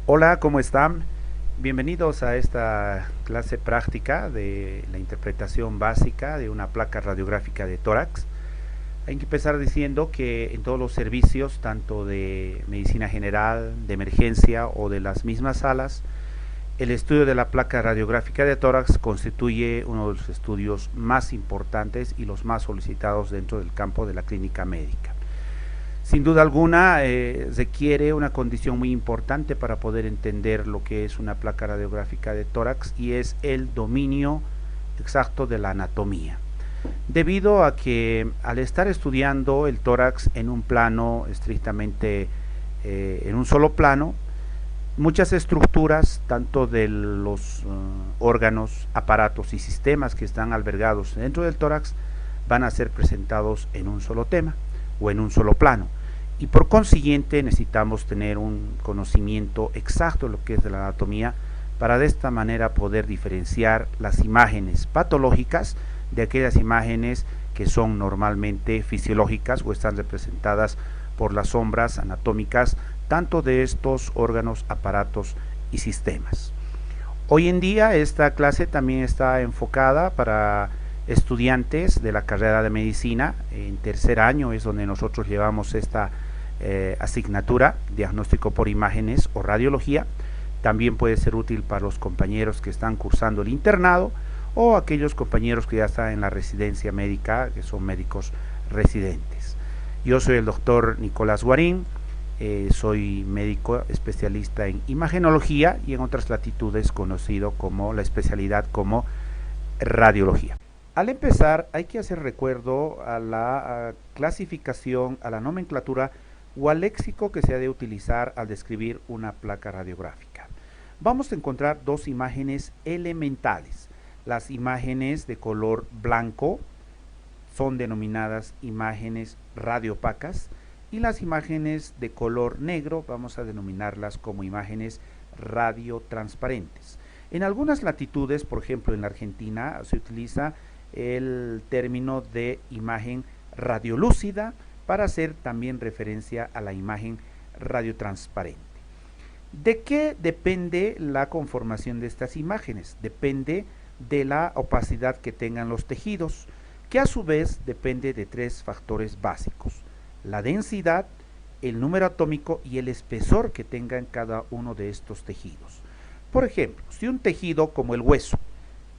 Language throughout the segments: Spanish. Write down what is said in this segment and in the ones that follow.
Hola, ¿cómo están? Bienvenidos a esta clase práctica de la interpretación básica de una placa radiográfica de tórax. Hay que empezar diciendo que en todos los servicios, tanto de medicina general, de emergencia o de las mismas salas, el estudio de la placa radiográfica de tórax constituye uno de los estudios más importantes y los más solicitados dentro del campo de la clínica médica. Sin duda alguna, requiere una condición muy importante para poder entender lo que es una placa radiográfica de tórax, y es el dominio exacto de la anatomía. Debido a que al estar estudiando el tórax en un plano estrictamente, en un solo plano, muchas estructuras, tanto de los órganos, aparatos y sistemas que están albergados dentro del tórax, van a ser presentados en un solo tema o en un solo plano, y por consiguiente necesitamos tener un conocimiento exacto de lo que es de la anatomía para de esta manera poder diferenciar las imágenes patológicas de aquellas imágenes que son normalmente fisiológicas o están representadas por las sombras anatómicas tanto de estos órganos, aparatos y sistemas. Hoy en día esta clase también está enfocada para estudiantes de la carrera de medicina. En tercer año es donde nosotros llevamos esta asignatura, diagnóstico por imágenes o radiología. También puede ser útil para los compañeros que están cursando el internado o aquellos compañeros que ya están en la residencia médica, que son médicos residentes. Yo soy el doctor Nicolás Guarín, soy médico especialista en imagenología y en otras latitudes conocido como la especialidad como radiología. Al empezar hay que hacer recuerdo a la clasificación, a la nomenclatura o al léxico que se ha de utilizar al describir una placa radiográfica. Vamos a encontrar dos imágenes elementales. Las imágenes de color blanco son denominadas imágenes radiopacas, y las imágenes de color negro vamos a denominarlas como imágenes radiotransparentes. En algunas latitudes, por ejemplo en la Argentina, se utiliza el término de imagen radiolúcida para hacer también referencia a la imagen radiotransparente. ¿De qué depende la conformación de estas imágenes? Depende de la opacidad que tengan los tejidos, que a su vez depende de tres factores básicos: la densidad, el número atómico y el espesor que tengan cada uno de estos tejidos. Por ejemplo, si un tejido como el hueso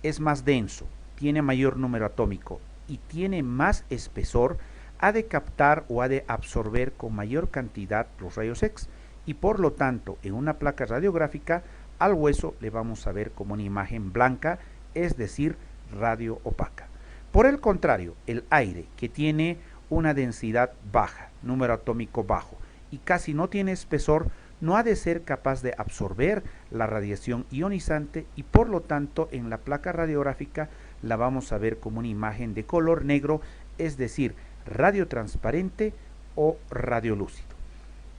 es más denso, tiene mayor número atómico y tiene más espesor, ha de captar o ha de absorber con mayor cantidad los rayos X, y por lo tanto en una placa radiográfica al hueso le vamos a ver como una imagen blanca, es decir, radio opaca. Por el contrario, el aire, que tiene una densidad baja, número atómico bajo y casi no tiene espesor, no ha de ser capaz de absorber la radiación ionizante, y por lo tanto en la placa radiográfica la vamos a ver como una imagen de color negro, es decir, radiotransparente o radiolúcido.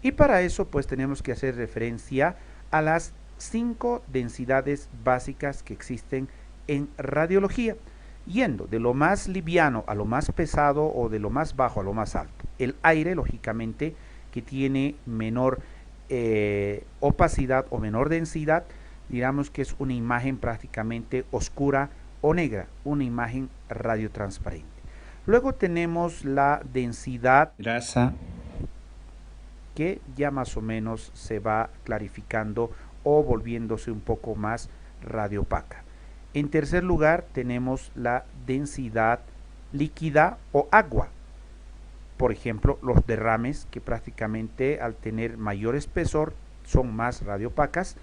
Y para eso pues tenemos que hacer referencia a las 5 densidades básicas que existen en radiología, yendo de lo más liviano a lo más pesado o de lo más bajo a lo más alto. El aire, lógicamente, que tiene menor opacidad o menor densidad, digamos que es una imagen prácticamente oscura o negra, una imagen radiotransparente. Luego tenemos la densidad grasa, que ya más o menos se va clarificando o volviéndose un poco más radiopaca. En tercer lugar tenemos la densidad líquida o agua, por ejemplo los derrames, que prácticamente al tener mayor espesor son más radiopacas.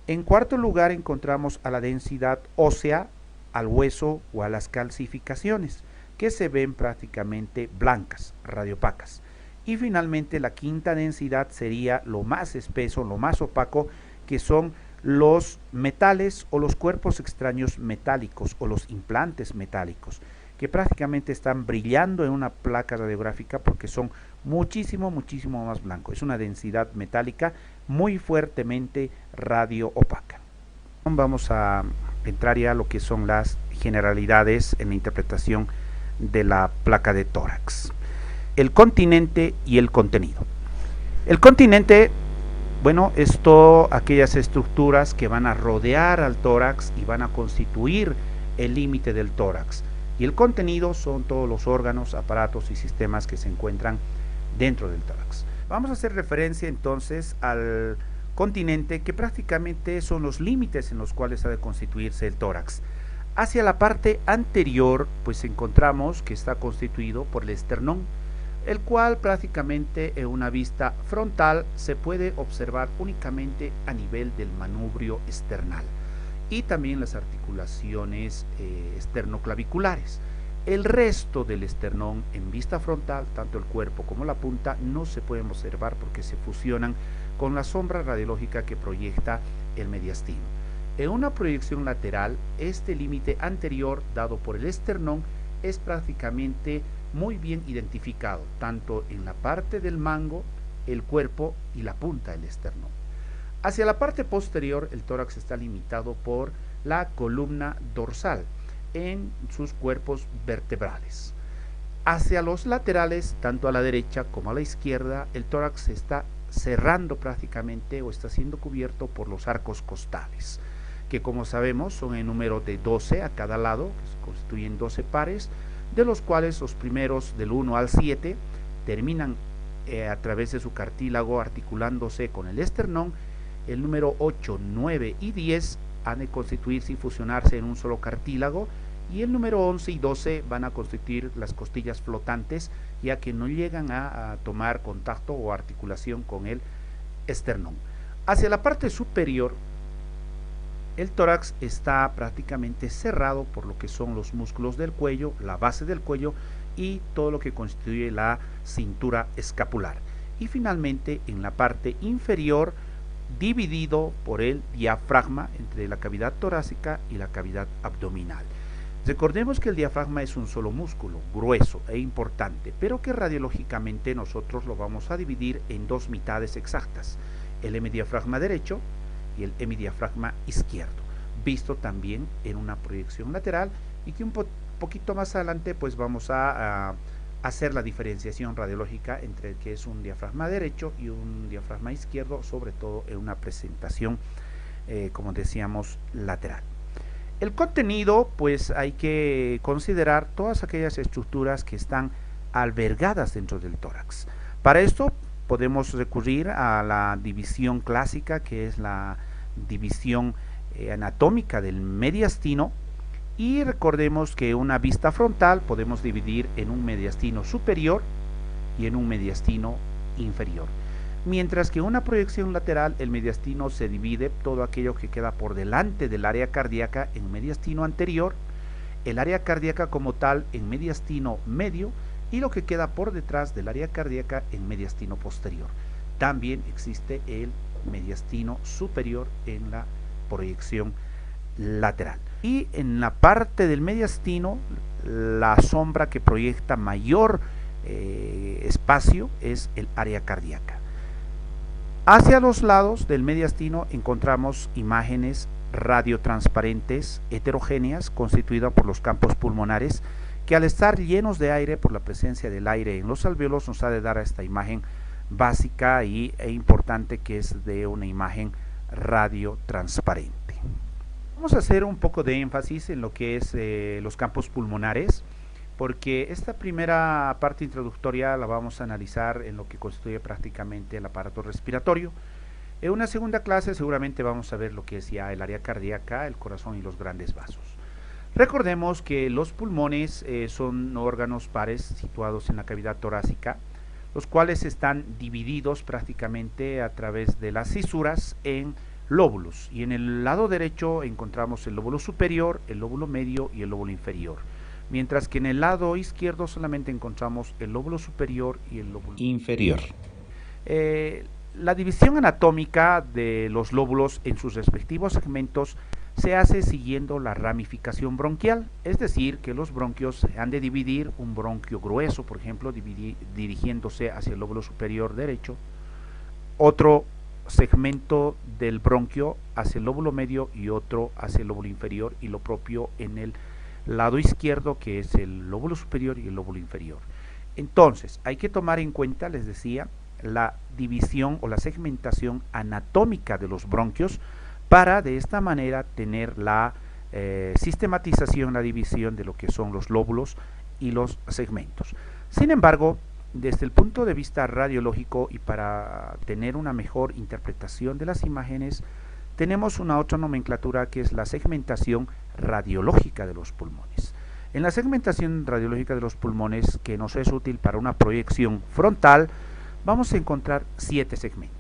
En cuarto lugar encontramos a la densidad ósea, al hueso o a las calcificaciones, que se ven prácticamente blancas, radiopacas. Y finalmente la quinta densidad sería lo más espeso, lo más opaco, que son los metales o los cuerpos extraños metálicos o los implantes metálicos, que prácticamente están brillando en una placa radiográfica porque son muchísimo más blancos. Es una densidad metálica muy fuertemente radio opaca. Vamos a entrar ya a lo que son las generalidades en la interpretación de la placa de tórax. El continente y el contenido. El continente Bueno, esto, aquellas estructuras que van a rodear al tórax y van a constituir el límite del tórax. Y el contenido son todos los órganos, aparatos y sistemas que se encuentran dentro del tórax. Vamos a hacer referencia entonces al continente, que prácticamente son los límites en los cuales ha de constituirse el tórax. Hacia la parte anterior, pues encontramos que está constituido por el esternón, el cual prácticamente en una vista frontal se puede observar únicamente a nivel del manubrio esternal y también las articulaciones esternoclaviculares. El resto del esternón en vista frontal, tanto el cuerpo como la punta, no se pueden observar porque se fusionan con la sombra radiológica que proyecta el mediastino. En una proyección lateral, este límite anterior dado por el esternón es prácticamente muy bien identificado, tanto en la parte del mango, el cuerpo y la punta del esternón. Hacia la parte posterior, el tórax está limitado por la columna dorsal en sus cuerpos vertebrales. Hacia los laterales, tanto a la derecha como a la izquierda, el tórax se está cerrando prácticamente o está siendo cubierto por los arcos costales, que como sabemos son en número de 12 a cada lado, que constituyen 12 pares, de los cuales los primeros del 1 al 7 terminan a través de su cartílago articulándose con el esternón. El número 8, 9 y 10 han de constituirse y fusionarse en un solo cartílago, y el número 11 y 12 van a constituir las costillas flotantes, ya que no llegan a tomar contacto o articulación con el esternón. Hacia la parte superior, el tórax está prácticamente cerrado por lo que son los músculos del cuello, la base del cuello y todo lo que constituye la cintura escapular. Y finalmente en la parte inferior, dividido por el diafragma entre la cavidad torácica y la cavidad abdominal. Recordemos que el diafragma es un solo músculo, grueso e importante, pero que radiológicamente nosotros lo vamos a dividir en dos mitades exactas, el hemidiafragma derecho y el hemidiafragma izquierdo, visto también en una proyección lateral, y que un poquito más adelante pues vamos a hacer la diferenciación radiológica entre el que es un diafragma derecho y un diafragma izquierdo, sobre todo en una presentación como decíamos lateral. El contenido, pues hay que considerar todas aquellas estructuras que están albergadas dentro del tórax. Para esto podemos recurrir a la división clásica, que es la división anatómica del mediastino, y recordemos que una vista frontal podemos dividir en un mediastino superior y en un mediastino inferior, mientras que en una proyección lateral el mediastino se divide todo aquello que queda por delante del área cardíaca en mediastino anterior, el área cardíaca como tal en mediastino medio y lo que queda por detrás del área cardíaca en mediastino posterior. También existe el mediastino superior en la proyección lateral. Y en la parte del mediastino, la sombra que proyecta mayor espacio es el área cardíaca. Hacia los lados del mediastino encontramos imágenes radiotransparentes heterogéneas constituidas por los campos pulmonares, que al estar llenos de aire por la presencia del aire en los alvéolos nos ha de dar a esta imagen básica e importante, que es de una imagen radiotransparente. Vamos a hacer un poco de énfasis en lo que es los campos pulmonares, porque esta primera parte introductoria la vamos a analizar en lo que constituye prácticamente el aparato respiratorio. En una segunda clase seguramente vamos a ver lo que es ya el área cardíaca, el corazón y los grandes vasos. Recordemos que los pulmones son órganos pares situados en la cavidad torácica, los cuales están divididos prácticamente a través de las cisuras en lóbulos, y en el lado derecho encontramos el lóbulo superior, el lóbulo medio y el lóbulo inferior, mientras que en el lado izquierdo solamente encontramos el lóbulo superior y el lóbulo inferior. La división anatómica de los lóbulos en sus respectivos segmentos se hace siguiendo la ramificación bronquial, es decir, que los bronquios se han de dividir, un bronquio grueso, por ejemplo, dirigiéndose hacia el lóbulo superior derecho, otro segmento del bronquio hacia el lóbulo medio y otro hacia el lóbulo inferior, y lo propio en el lado izquierdo, que es el lóbulo superior y el lóbulo inferior. Entonces hay que tomar en cuenta, les decía, la división o la segmentación anatómica de los bronquios para de esta manera tener la sistematización, la división de lo que son los lóbulos y los segmentos. Sin embargo, desde el punto de vista radiológico y para tener una mejor interpretación de las imágenes, tenemos una otra nomenclatura que es la segmentación radiológica de los pulmones. En la segmentación radiológica de los pulmones, que nos es útil para una proyección frontal, vamos a encontrar 7 segmentos.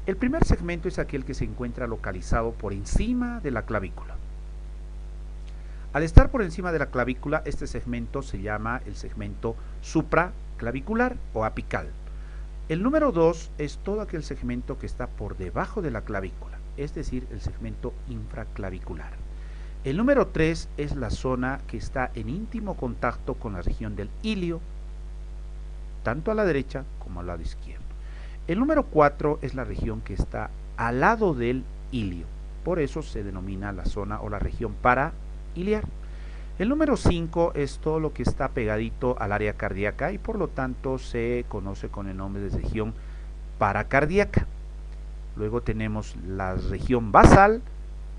El primer segmento es aquel que se encuentra localizado por encima de la clavícula. Al estar por encima de la clavícula, este segmento se llama el segmento supraclavicular o apical. El número 2 es todo aquel segmento que está por debajo de la clavícula, es decir, el segmento infraclavicular. El número 3 es la zona que está en íntimo contacto con la región del ilio, tanto a la derecha como al lado izquierdo. El número 4 es la región que está al lado del ilio, por eso se denomina la zona o la región parailiar. El número 5 es todo lo que está pegadito al área cardíaca y por lo tanto se conoce con el nombre de región paracardíaca. Luego tenemos la región basal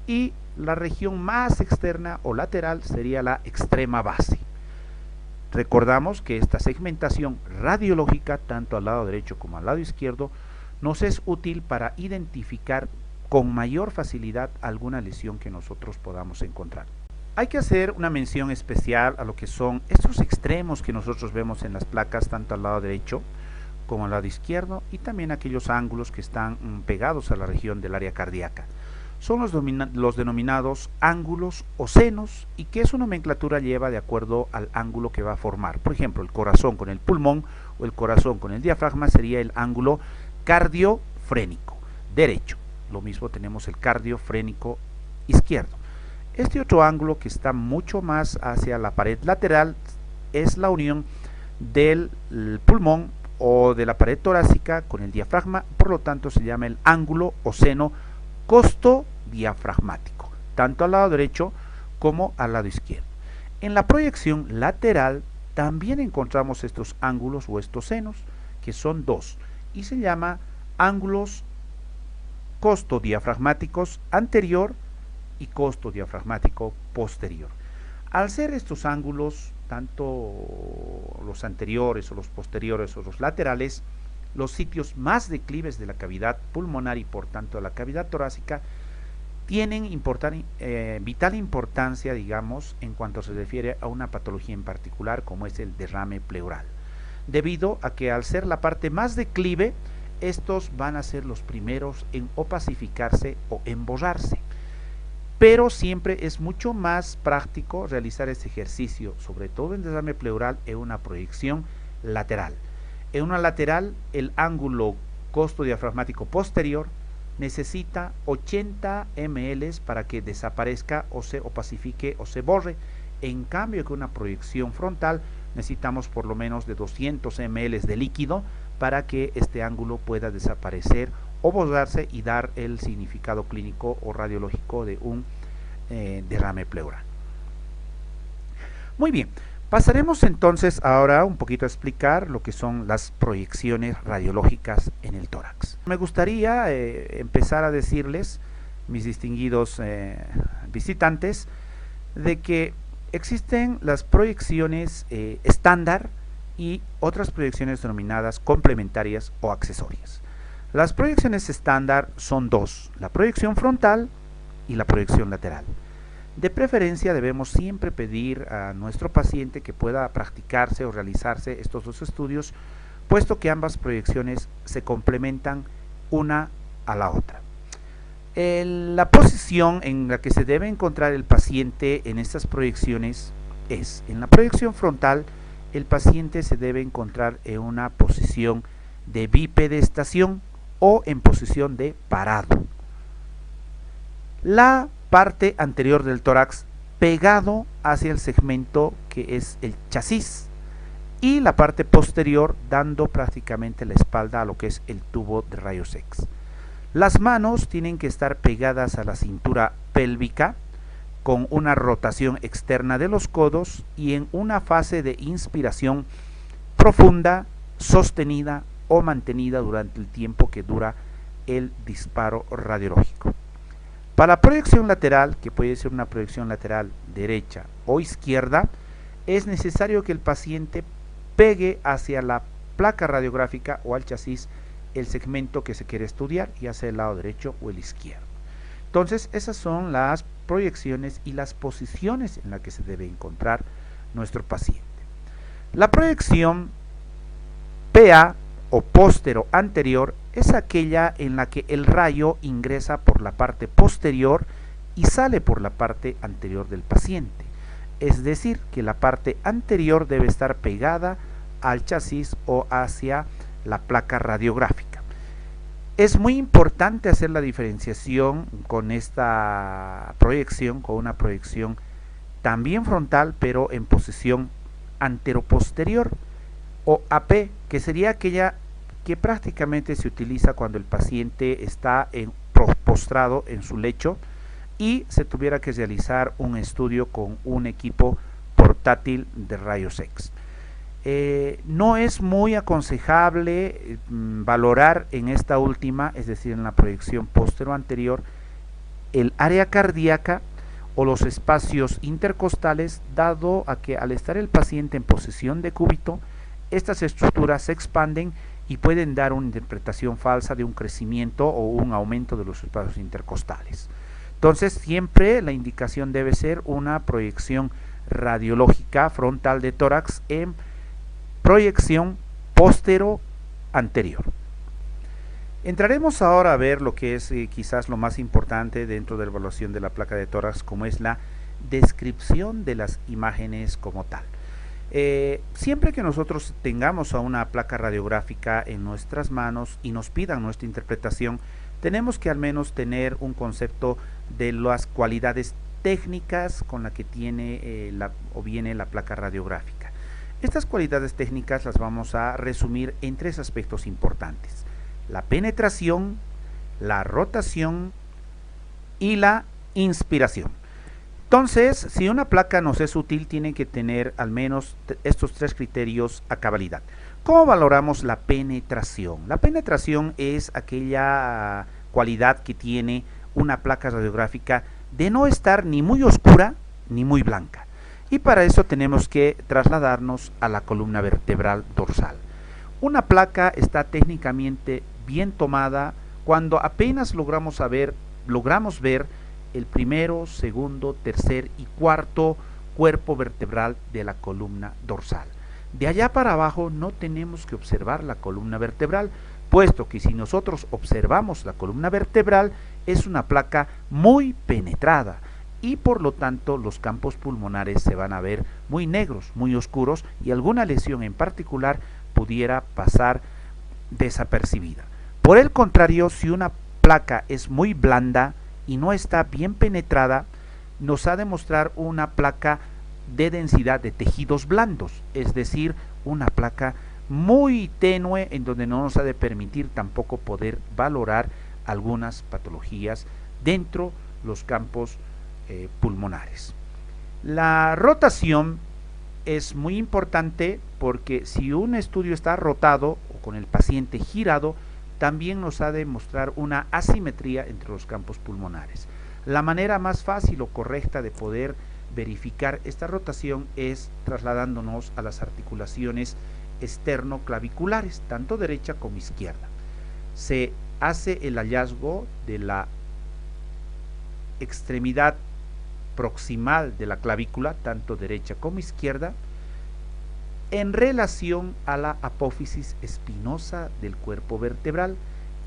y la región más externa o lateral sería la extrema base. Recordamos que esta segmentación radiológica, tanto al lado derecho como al lado izquierdo, nos es útil para identificar con mayor facilidad alguna lesión que nosotros podamos encontrar. Hay que hacer una mención especial a lo que son estos extremos que nosotros vemos en las placas, tanto al lado derecho como al lado izquierdo, y también aquellos ángulos que están pegados a la región del área cardíaca. Son los denominados ángulos o senos, y que su nomenclatura lleva de acuerdo al ángulo que va a formar. Por ejemplo, el corazón con el pulmón o el corazón con el diafragma sería el ángulo cardiofrénico derecho. Lo mismo tenemos el cardiofrénico izquierdo. Este otro ángulo que está mucho más hacia la pared lateral es la unión del pulmón o de la pared torácica con el diafragma, por lo tanto se llama el ángulo o seno costodiafragmático, tanto al lado derecho como al lado izquierdo. En la proyección lateral también encontramos estos ángulos o estos senos, que son 2, y se llama ángulos costodiafragmáticos anterior y costodiafragmático posterior. Al ser estos ángulos, tanto los anteriores o los posteriores o los laterales, los sitios más declives de la cavidad pulmonar y por tanto de la cavidad torácica, tienen vital importancia, digamos, en cuanto se refiere a una patología en particular como es el derrame pleural, debido a que al ser la parte más declive, estos van a ser los primeros en opacificarse o emborrarse. Pero siempre es mucho más práctico realizar este ejercicio, sobre todo en derrame pleural, en una proyección lateral. En una lateral, el ángulo costodiafragmático posterior necesita 80 ml para que desaparezca o se opacifique o se borre. En cambio, con una proyección frontal necesitamos por lo menos de 200 ml de líquido para que este ángulo pueda desaparecer o borrarse y dar el significado clínico o radiológico de un derrame pleural. Muy bien, pasaremos entonces ahora un poquito a explicar lo que son las proyecciones radiológicas en el tórax. Me gustaría empezar a decirles, mis distinguidos visitantes, de que existen las proyecciones estándar y otras proyecciones denominadas complementarias o accesorias. Las proyecciones estándar son 2, la proyección frontal y la proyección lateral. De preferencia debemos siempre pedir a nuestro paciente que pueda practicarse o realizarse estos 2 estudios, puesto que ambas proyecciones se complementan una a la otra. La posición en la que se debe encontrar el paciente en estas proyecciones es, en la proyección frontal, el paciente se debe encontrar en una posición de bipedestación o en posición de parado. La parte anterior del tórax pegado hacia el segmento que es el chasis y la parte posterior dando prácticamente la espalda a lo que es el tubo de rayos X. Las manos tienen que estar pegadas a la cintura pélvica con una rotación externa de los codos y en una fase de inspiración profunda, sostenida o mantenida durante el tiempo que dura el disparo radiológico. Para la proyección lateral, que puede ser una proyección lateral derecha o izquierda, es necesario que el paciente pegue hacia la placa radiográfica o al chasis el segmento que se quiere estudiar, ya sea el lado derecho o el izquierdo. Entonces, esas son las proyecciones y las posiciones en las que se debe encontrar nuestro paciente. La proyección PA o póstero anterior es aquella en la que el rayo ingresa por la parte posterior y sale por la parte anterior del paciente. Es decir, que la parte anterior debe estar pegada al chasis o hacia la placa radiográfica. Es muy importante hacer la diferenciación con esta proyección, con una proyección también frontal, pero en posición anteroposterior, o AP, que sería aquella que prácticamente se utiliza cuando el paciente está postrado en su lecho y se tuviera que realizar un estudio con un equipo portátil de rayos X. No es muy aconsejable valorar en esta última, es decir, en la proyección postero anterior, el área cardíaca o los espacios intercostales, dado a que al estar el paciente en posición de cúbito, estas estructuras se expanden y pueden dar una interpretación falsa de un crecimiento o un aumento de los espacios intercostales. Entonces, siempre la indicación debe ser una proyección radiológica frontal de tórax en proyección póstero anterior. Entraremos ahora a ver lo que es quizás lo más importante dentro de la evaluación de la placa de tórax, como es la descripción de las imágenes como tal. Siempre que nosotros tengamos a una placa radiográfica en nuestras manos y nos pidan nuestra interpretación, tenemos que al menos tener un concepto de las cualidades técnicas con la que tiene viene la placa radiográfica. Estas cualidades técnicas las vamos a resumir en tres aspectos importantes: la penetración, la rotación y la inspiración. Entonces, si una placa nos es útil, tiene que tener al menos estos tres criterios a cabalidad. ¿Cómo valoramos la penetración? La penetración es aquella cualidad que tiene una placa radiográfica de no estar ni muy oscura ni muy blanca. Y para eso tenemos que trasladarnos a la columna vertebral dorsal. Una placa está técnicamente bien tomada cuando apenas logramos ver el primero, segundo, tercer y cuarto cuerpo vertebral de la columna dorsal. De allá para abajo no tenemos que observar la columna vertebral, puesto que si nosotros observamos la columna vertebral es una placa muy penetrada y por lo tanto los campos pulmonares se van a ver muy negros, muy oscuros, y alguna lesión en particular pudiera pasar desapercibida. Por el contrario, si una placa es muy blanda y no está bien penetrada, nos ha de mostrar una placa de densidad de tejidos blandos, es decir, una placa muy tenue en donde no nos ha de permitir tampoco poder valorar algunas patologías dentro de los campos pulmonares. La rotación es muy importante porque si un estudio está rotado o con el paciente girado, también nos ha de mostrar una asimetría entre los campos pulmonares. La manera más fácil o correcta de poder verificar esta rotación es trasladándonos a las articulaciones esternoclaviculares, tanto derecha como izquierda. Se hace el hallazgo de la extremidad proximal de la clavícula, tanto derecha como izquierda, en relación a la apófisis espinosa del cuerpo vertebral.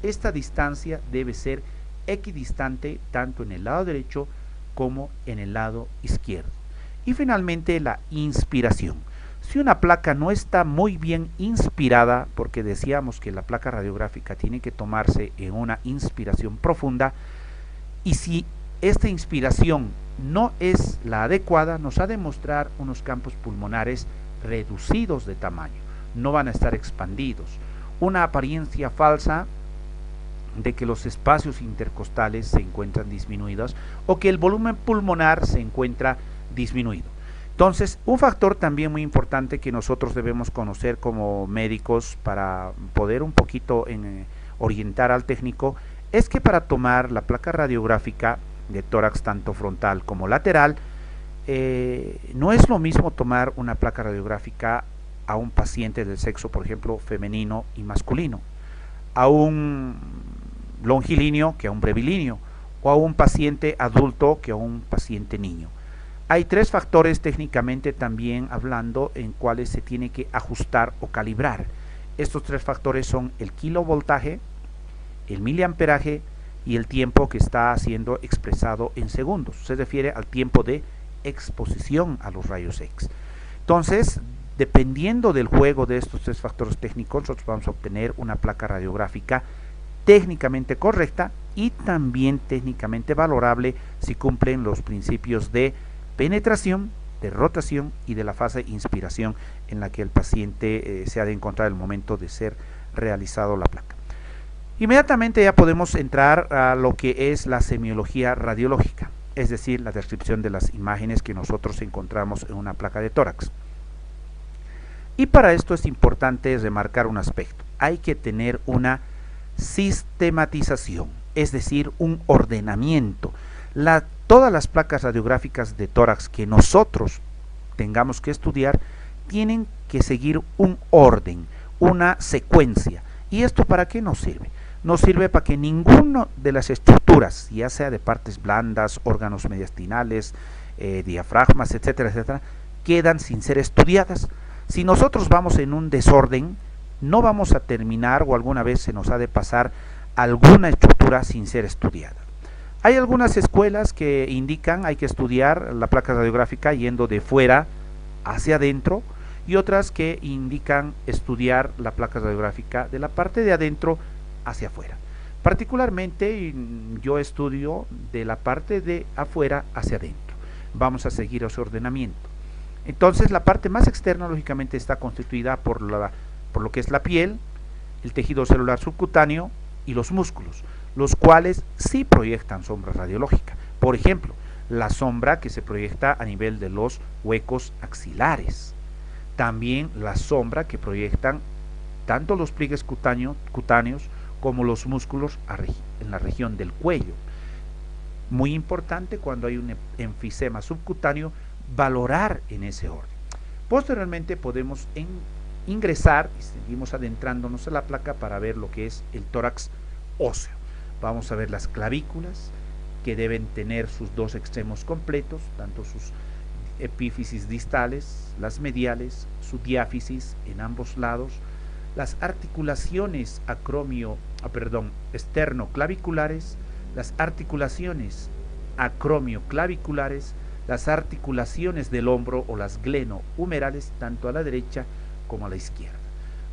Esta distancia debe ser equidistante tanto en el lado derecho como en el lado izquierdo. Y finalmente la inspiración. Si una placa no está muy bien inspirada, porque decíamos que la placa radiográfica tiene que tomarse en una inspiración profunda, y si esta inspiración no es la adecuada, nos ha de mostrar unos campos pulmonares reducidos de tamaño, no van a estar expandidos, una apariencia falsa de que los espacios intercostales se encuentran disminuidos o que el volumen pulmonar se encuentra disminuido. Entonces, un factor también muy importante que nosotros debemos conocer como médicos para poder un poquito orientar al técnico es que para tomar la placa radiográfica de tórax tanto frontal como lateral, no es lo mismo tomar una placa radiográfica a un paciente del sexo, por ejemplo, femenino y masculino, a un longilíneo que a un brevilíneo, o a un paciente adulto que a un paciente niño. Hay tres factores técnicamente también hablando en cuales se tiene que ajustar o calibrar. Estos tres factores son el kilovoltaje, el miliamperaje y el tiempo que está siendo expresado en segundos. Se refiere al tiempo de exposición a los rayos X. Entonces, dependiendo del juego de estos tres factores técnicos, nosotros vamos a obtener una placa radiográfica técnicamente correcta y también técnicamente valorable si cumplen los principios de penetración, de rotación y de la fase de inspiración en la que el paciente se ha de encontrar el momento de ser realizado la placa. Inmediatamente ya podemos entrar a lo que es la semiología radiológica, es decir, la descripción de las imágenes que nosotros encontramos en una placa de tórax. Y para esto es importante remarcar un aspecto: hay que tener una sistematización, es decir, un ordenamiento. Todas las placas radiográficas de tórax que nosotros tengamos que estudiar tienen que seguir un orden, una secuencia. ¿Y esto para qué nos sirve? Nos sirve para que ninguna de las estructuras, ya sea de partes blandas, órganos mediastinales, diafragmas, etcétera, etcétera, quedan sin ser estudiadas. Si nosotros vamos en un desorden, no vamos a terminar, o alguna vez se nos ha de pasar alguna estructura sin ser estudiada. Hay algunas escuelas que indican hay que estudiar la placa radiográfica yendo de fuera hacia adentro, y otras que indican estudiar la placa radiográfica de la parte de adentro hacia afuera. Particularmente yo estudio de la parte de afuera hacia adentro. Vamos a seguir ese ordenamiento. Entonces, la parte más externa lógicamente está constituida por lo que es la piel, el tejido celular subcutáneo y los músculos, los cuales sí proyectan sombra radiológica. Por ejemplo, la sombra que se proyecta a nivel de los huecos axilares. También la sombra que proyectan tanto los pliegues cutáneos como los músculos en la región del cuello. Muy importante cuando hay un enfisema subcutáneo valorar en ese orden. Posteriormente podemos ingresar y seguimos adentrándonos a la placa para ver lo que es el tórax óseo. Vamos a ver las clavículas, que deben tener sus dos extremos completos, tanto sus epífisis distales, las mediales, su diáfisis en ambos lados, las articulaciones esternoclaviculares, las articulaciones acromioclaviculares, las articulaciones del hombro o las glenohumerales, tanto a la derecha como a la izquierda.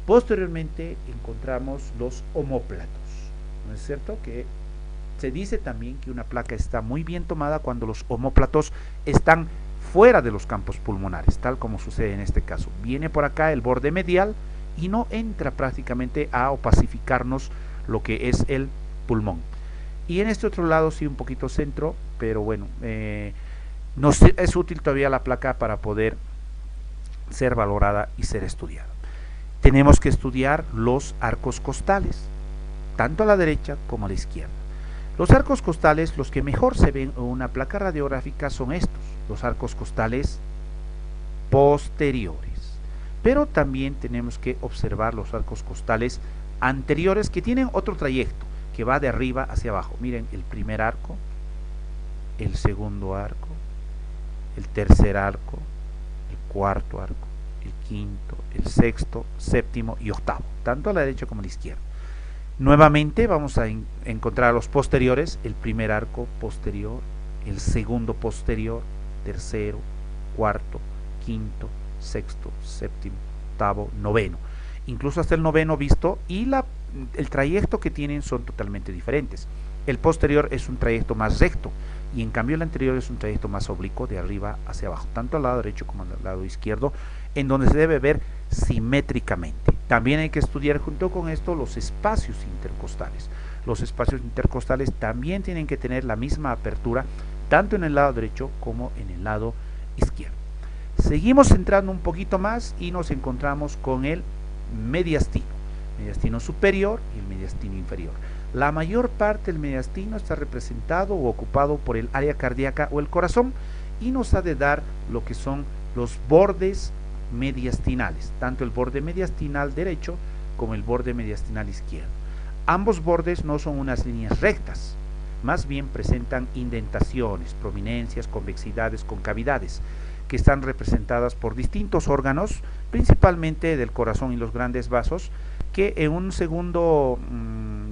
Posteriormente encontramos los omóplatos. ¿No es cierto? Que se dice también que una placa está muy bien tomada cuando los omóplatos están fuera de los campos pulmonares, tal como sucede en este caso. Viene por acá el borde medial y no entra prácticamente a opacificarnos lo que es el pulmón. Y en este otro lado sí un poquito centro, pero bueno, nos es útil todavía la placa para poder ser valorada y ser estudiada. Tenemos que estudiar los arcos costales, tanto a la derecha como a la izquierda. Los arcos costales, los que mejor se ven en una placa radiográfica son estos, los arcos costales posteriores. Pero también tenemos que observar los arcos costales anteriores, que tienen otro trayecto, que va de arriba hacia abajo. Miren, el primer arco, el segundo arco, el tercer arco, el cuarto arco, el quinto, el sexto, séptimo y octavo, tanto a la derecha como a la izquierda. Nuevamente vamos a encontrar los posteriores, el primer arco posterior, el segundo posterior, tercero, cuarto, quinto, sexto, séptimo, octavo, noveno. Incluso hasta el noveno visto, y el trayecto que tienen son totalmente diferentes. El posterior es un trayecto más recto, y en cambio el anterior es un trayecto más oblicuo de arriba hacia abajo, tanto al lado derecho como al lado izquierdo, en donde se debe ver simétricamente. También hay que estudiar junto con esto los espacios intercostales. Los espacios intercostales también tienen que tener la misma apertura, tanto en el lado derecho como en el lado izquierdo. Seguimos entrando un poquito más y nos encontramos con el mediastino superior y el mediastino inferior. La mayor parte del mediastino está representado o ocupado por el área cardíaca o el corazón y nos ha de dar lo que son los bordes mediastinales, tanto el borde mediastinal derecho como el borde mediastinal izquierdo. Ambos bordes no son unas líneas rectas, más bien presentan indentaciones, prominencias, convexidades, concavidades, que están representadas por distintos órganos, principalmente del corazón y los grandes vasos, que en un segundo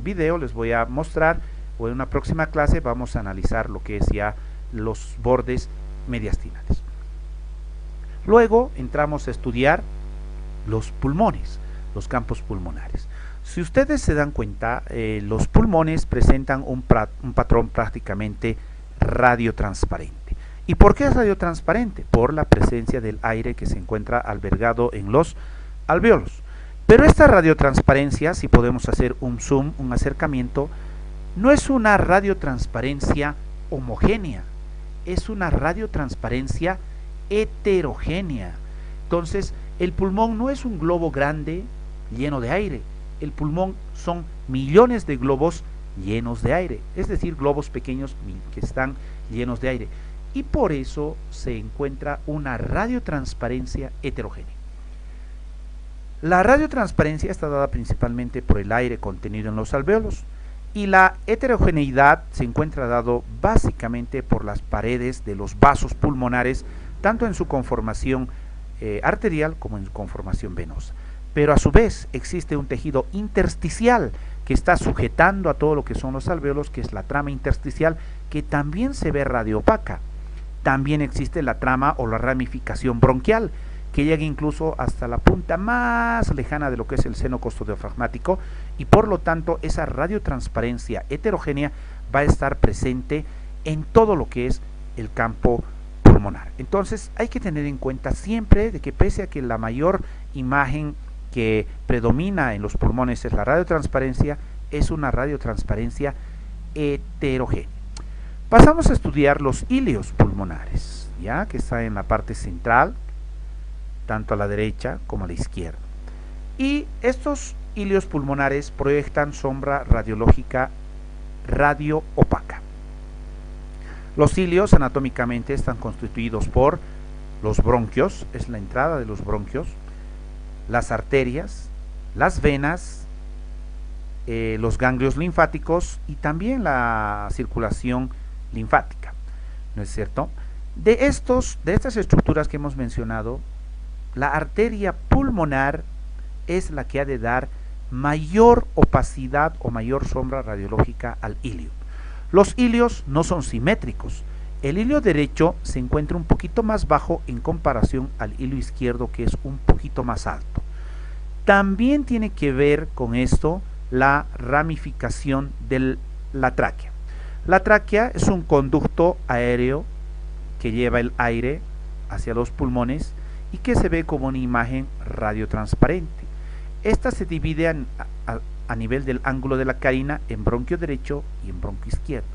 video les voy a mostrar, o en una próxima clase vamos a analizar lo que es ya los bordes mediastinales. Luego entramos a estudiar los pulmones, los campos pulmonares. Si ustedes se dan cuenta, los pulmones presentan un patrón prácticamente radiotransparente. ¿Y por qué es radiotransparente? Por la presencia del aire que se encuentra albergado en los alvéolos. Pero esta radiotransparencia, si podemos hacer un zoom, un acercamiento, no es una radiotransparencia homogénea, es una radiotransparencia heterogénea. Entonces, el pulmón no es un globo grande lleno de aire, el pulmón son millones de globos llenos de aire, es decir, globos pequeños que están llenos de aire, y por eso se encuentra una radiotransparencia heterogénea. La radiotransparencia está dada principalmente por el aire contenido en los alvéolos, y la heterogeneidad se encuentra dado básicamente por las paredes de los vasos pulmonares, tanto en su conformación arterial como en su conformación venosa. Pero a su vez existe un tejido intersticial que está sujetando a todo lo que son los alvéolos, que es la trama intersticial, que también se ve radioopaca. También existe la trama o la ramificación bronquial, que llega incluso hasta la punta más lejana de lo que es el seno costodiafragmático, y por lo tanto esa radiotransparencia heterogénea va a estar presente en todo lo que es el campo pulmonar. Entonces hay que tener en cuenta siempre de que pese a que la mayor imagen que predomina en los pulmones es la radiotransparencia, es una radiotransparencia heterogénea. Pasamos a estudiar los hilios pulmonares, ya que está en la parte central, tanto a la derecha como a la izquierda. Y estos hilios pulmonares proyectan sombra radiológica radioopaca. Los hilios anatómicamente están constituidos por los bronquios, es la entrada de los bronquios, las arterias, las venas, los ganglios linfáticos y también la circulación linfática, ¿no es cierto? De estas estructuras que hemos mencionado, la arteria pulmonar es la que ha de dar mayor opacidad o mayor sombra radiológica al hilio. Los hilios no son simétricos. El hilio derecho se encuentra un poquito más bajo en comparación al hilio izquierdo, que es un poquito más alto. También tiene que ver con esto la ramificación de la tráquea. La tráquea es un conducto aéreo que lleva el aire hacia los pulmones y que se ve como una imagen radiotransparente. Esta se divide a nivel del ángulo de la carina en bronquio derecho y en bronquio izquierdo.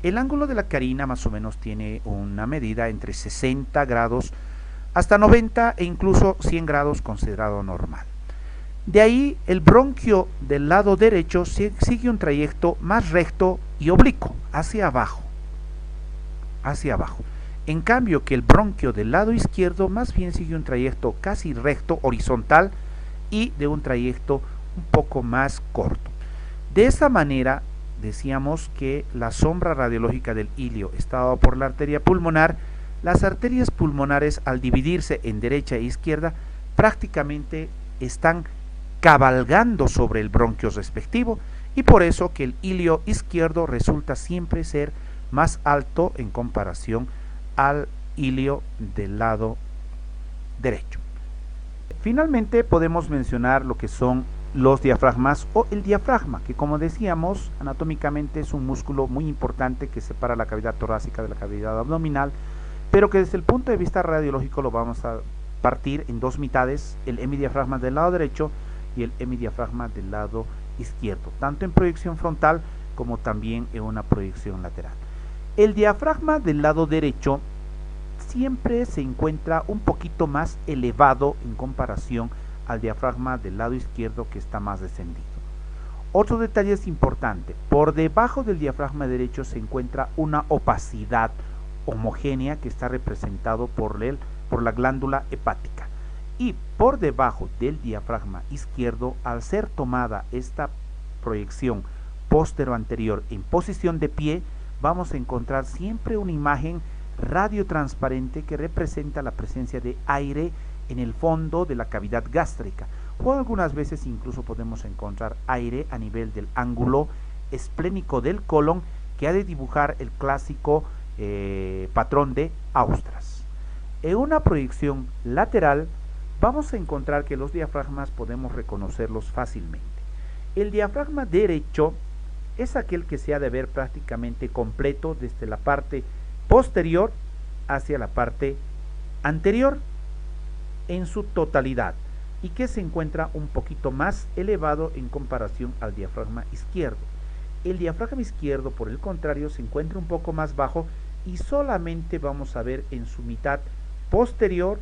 El ángulo de la carina más o menos tiene una medida entre 60 grados hasta 90 e incluso 100 grados considerado normal. De ahí el bronquio del lado derecho sigue un trayecto más recto y oblicuo, hacia abajo. En cambio que el bronquio del lado izquierdo más bien sigue un trayecto casi recto, horizontal, y de un trayecto un poco más corto. De esta manera decíamos que la sombra radiológica del hilio está dada por la arteria pulmonar. Las arterias pulmonares, al dividirse en derecha e izquierda, prácticamente están cabalgando sobre el bronquio respectivo, y por eso que el hilio izquierdo resulta siempre ser más alto en comparación al hilio del lado derecho. Finalmente podemos mencionar lo que son los diafragmas o el diafragma, que como decíamos anatómicamente es un músculo muy importante que separa la cavidad torácica de la cavidad abdominal, pero que desde el punto de vista radiológico lo vamos a partir en dos mitades: el hemidiafragma del lado derecho y el hemidiafragma del lado izquierdo, tanto en proyección frontal como también en una proyección lateral. El diafragma del lado derecho siempre se encuentra un poquito más elevado en comparación al diafragma del lado izquierdo, que está más descendido. Otro detalle es importante: por debajo del diafragma derecho se encuentra una opacidad homogénea que está representado por la glándula hepática, y por debajo del diafragma izquierdo, al ser tomada esta proyección póstero-anterior en posición de pie, vamos a encontrar siempre una imagen radiotransparente que representa la presencia de aire en el fondo de la cavidad gástrica, o algunas veces incluso podemos encontrar aire a nivel del ángulo esplénico del colon, que ha de dibujar el clásico patrón de Austras. En una proyección lateral vamos a encontrar que los diafragmas podemos reconocerlos fácilmente. El diafragma derecho es aquel que se ha de ver prácticamente completo desde la parte posterior hacia la parte anterior en su totalidad, y que se encuentra un poquito más elevado en comparación al diafragma izquierdo. El diafragma izquierdo, por el contrario, se encuentra un poco más bajo y solamente vamos a ver en su mitad posterior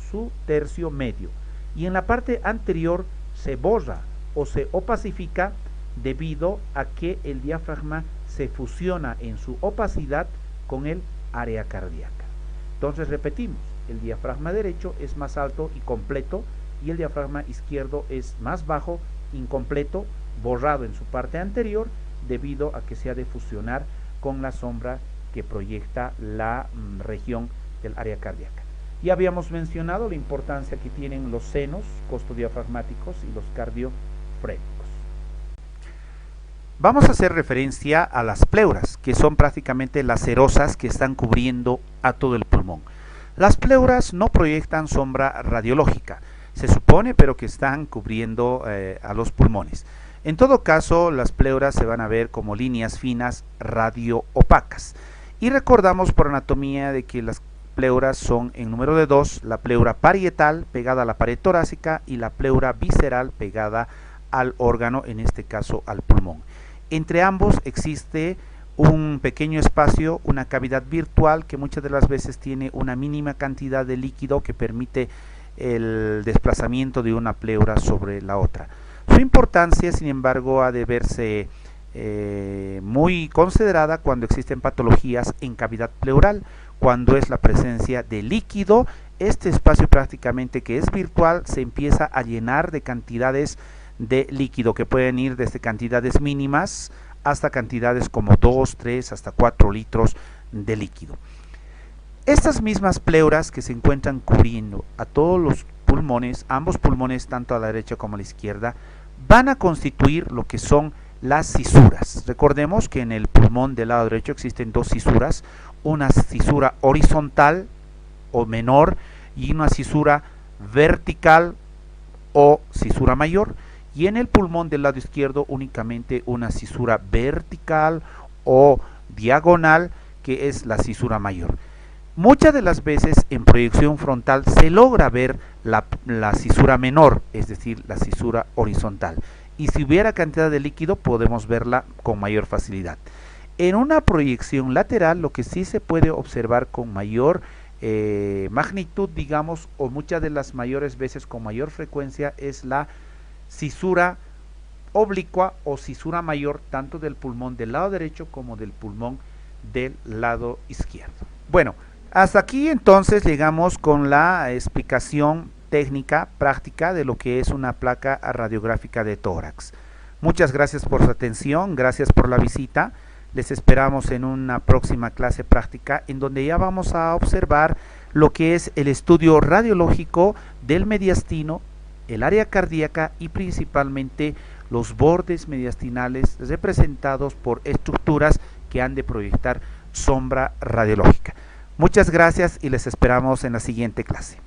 su tercio medio, y en la parte anterior se borra o se opacifica debido a que el diafragma se fusiona en su opacidad con el área cardíaca. Entonces repetimos: el diafragma derecho es más alto y completo, y el diafragma izquierdo es más bajo, incompleto, borrado en su parte anterior debido a que se ha de fusionar con la sombra que proyecta la región del área cardíaca. Ya habíamos mencionado la importancia que tienen los senos costodiafragmáticos y los cardiofrénicos. Vamos a hacer referencia a las pleuras, que son prácticamente las serosas que están cubriendo a todo el pulmón. Las pleuras no proyectan sombra radiológica, se supone, pero que están cubriendo a los pulmones. En todo caso, las pleuras se van a ver como líneas finas radioopacas. Y recordamos por anatomía de que las pleuras son en número de dos: la pleura parietal pegada a la pared torácica y la pleura visceral pegada al órgano, en este caso al pulmón. Entre ambos existe un pequeño espacio, una cavidad virtual que muchas de las veces tiene una mínima cantidad de líquido que permite el desplazamiento de una pleura sobre la otra. Su importancia, sin embargo, ha de verse muy considerada cuando existen patologías en cavidad pleural, cuando es la presencia de líquido. Este espacio prácticamente, que es virtual, se empieza a llenar de cantidades de líquido que pueden ir desde cantidades mínimas hasta cantidades como 2, 3, hasta 4 litros de líquido. Estas mismas pleuras que se encuentran cubriendo a todos los pulmones, ambos pulmones, tanto a la derecha como a la izquierda, van a constituir lo que son las cisuras. Recordemos que en el pulmón del lado derecho existen dos cisuras: una cisura horizontal o menor y una cisura vertical o cisura mayor, y en el pulmón del lado izquierdo únicamente una cisura vertical o diagonal, que es la cisura mayor. Muchas de las veces en proyección frontal se logra ver la cisura menor, es decir, la cisura horizontal, y si hubiera cantidad de líquido podemos verla con mayor facilidad. En una proyección lateral, lo que sí se puede observar con mayor magnitud, digamos, o muchas de las mayores veces con mayor frecuencia, es la cisura oblicua o cisura mayor, tanto del pulmón del lado derecho como del pulmón del lado izquierdo. Bueno, hasta aquí entonces llegamos con la explicación técnica práctica de lo que es una placa radiográfica de tórax. Muchas gracias por su atención, gracias por la visita. Les esperamos en una próxima clase práctica en donde ya vamos a observar lo que es el estudio radiológico del mediastino, el área cardíaca y principalmente los bordes mediastinales representados por estructuras que han de proyectar sombra radiológica. Muchas gracias y les esperamos en la siguiente clase.